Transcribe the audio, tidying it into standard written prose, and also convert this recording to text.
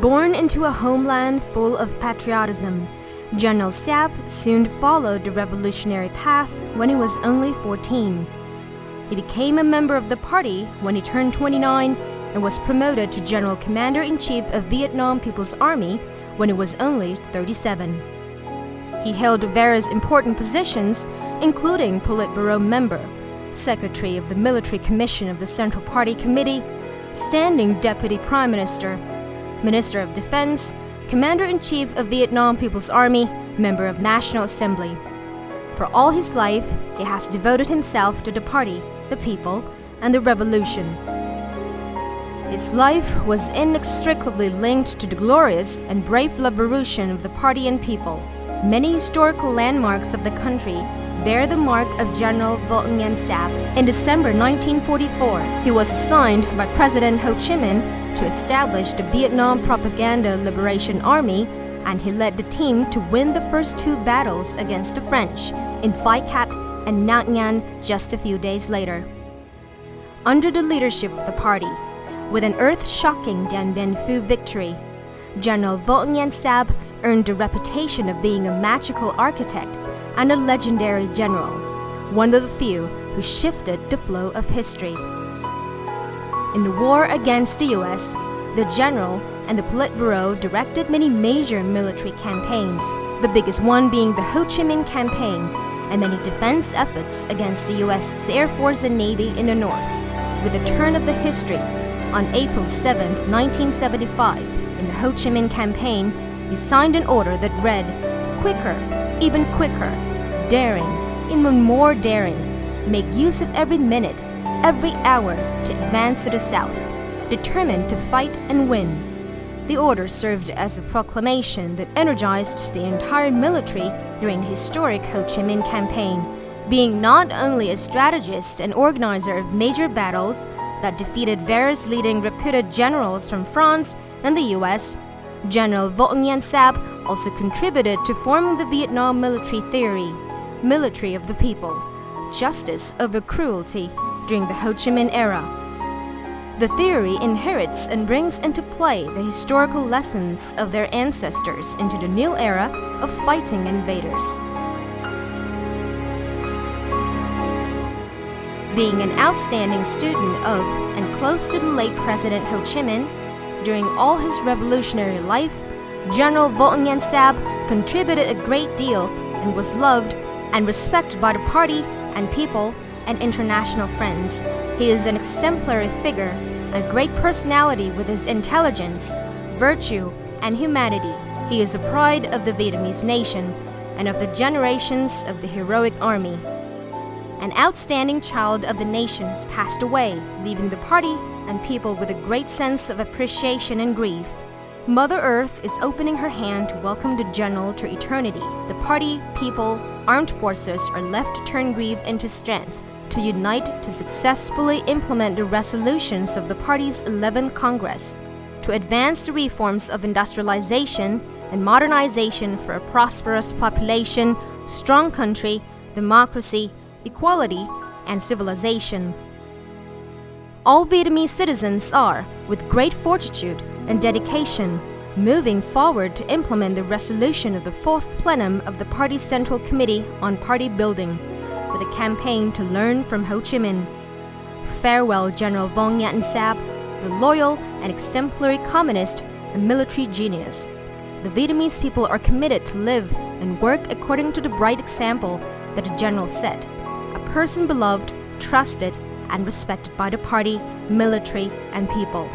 Born into a homeland full of patriotism, General Sap soon followed the revolutionary path when he was only 14. He became a member of the party when he turned 29 and was promoted to General Commander-in-Chief of Vietnam People's Army when he was only 37. He held various important positions, including Politburo member, Secretary of the Military Commission of the Central Party Committee, Standing Deputy Prime Minister, Minister of Defense, Commander-in-Chief of Vietnam People's Army, Member of National Assembly. For all his life, he has devoted himself to the party, the people, and the revolution. His life was inextricably linked to the glorious and brave liberation of the party and people. Many historical landmarks of the country bear the mark of General Vo Nguyen Sap. In December 1944, he was assigned by President Ho Chi Minh to establish the Vietnam Propaganda Liberation Army, and he led the team to win the first two battles against the French in Phi Cat and Nhat Nhan just a few days later. Under the leadership of the party, with an earth-shocking Dien Bien Phu victory, General Vo Nguyen Sap earned the reputation of being a magical architect and a legendary general, one of the few who shifted the flow of history. In the war against the US, the general and the Politburo directed many major military campaigns, the biggest one being the Ho Chi Minh Campaign, and many defense efforts against the US Air Force and Navy in the north. With the turn of the history, on April 7, 1975, in the Ho Chi Minh Campaign, he signed an order that read, "Quicker, even quicker, daring, even more daring, make use of every minute, every hour to advance to the south, determined to fight and win." The order served as a proclamation that energized the entire military during the historic Ho Chi Minh Campaign, being not only a strategist and organizer of major battles that defeated various leading reputed generals from France and the US, General Vo Nguyen Sap also contributed to forming the Vietnam military theory, military of the people, justice over cruelty, during the Ho Chi Minh era. The theory inherits and brings into play the historical lessons of their ancestors into the new era of fighting invaders. Being an outstanding student of and close to the late President Ho Chi Minh, during all his revolutionary life, General Vo Nguyen Sap contributed a great deal and was loved and respected by the party and people and international friends. He is an exemplary figure, a great personality with his intelligence, virtue, and humanity. He is a pride of the Vietnamese nation and of the generations of the heroic army. An outstanding child of the nation has passed away, leaving the party and people with a great sense of appreciation and grief. Mother Earth is opening her hand to welcome the general to eternity. The party, people, armed forces are left to turn grief into strength, to unite to successfully implement the resolutions of the party's 11th Congress, to advance the reforms of industrialization and modernization for a prosperous population, strong country, democracy, equality, and civilization. All Vietnamese citizens are, with great fortitude and dedication, moving forward to implement the resolution of the 4th plenum of the party's Central Committee on Party Building, with a campaign to learn from Ho Chi Minh. Farewell, General Vo Nguyen Sap, the loyal and exemplary communist and military genius. The Vietnamese people are committed to live and work according to the bright example that the general set, a person beloved, trusted, and respected by the party, military, and people.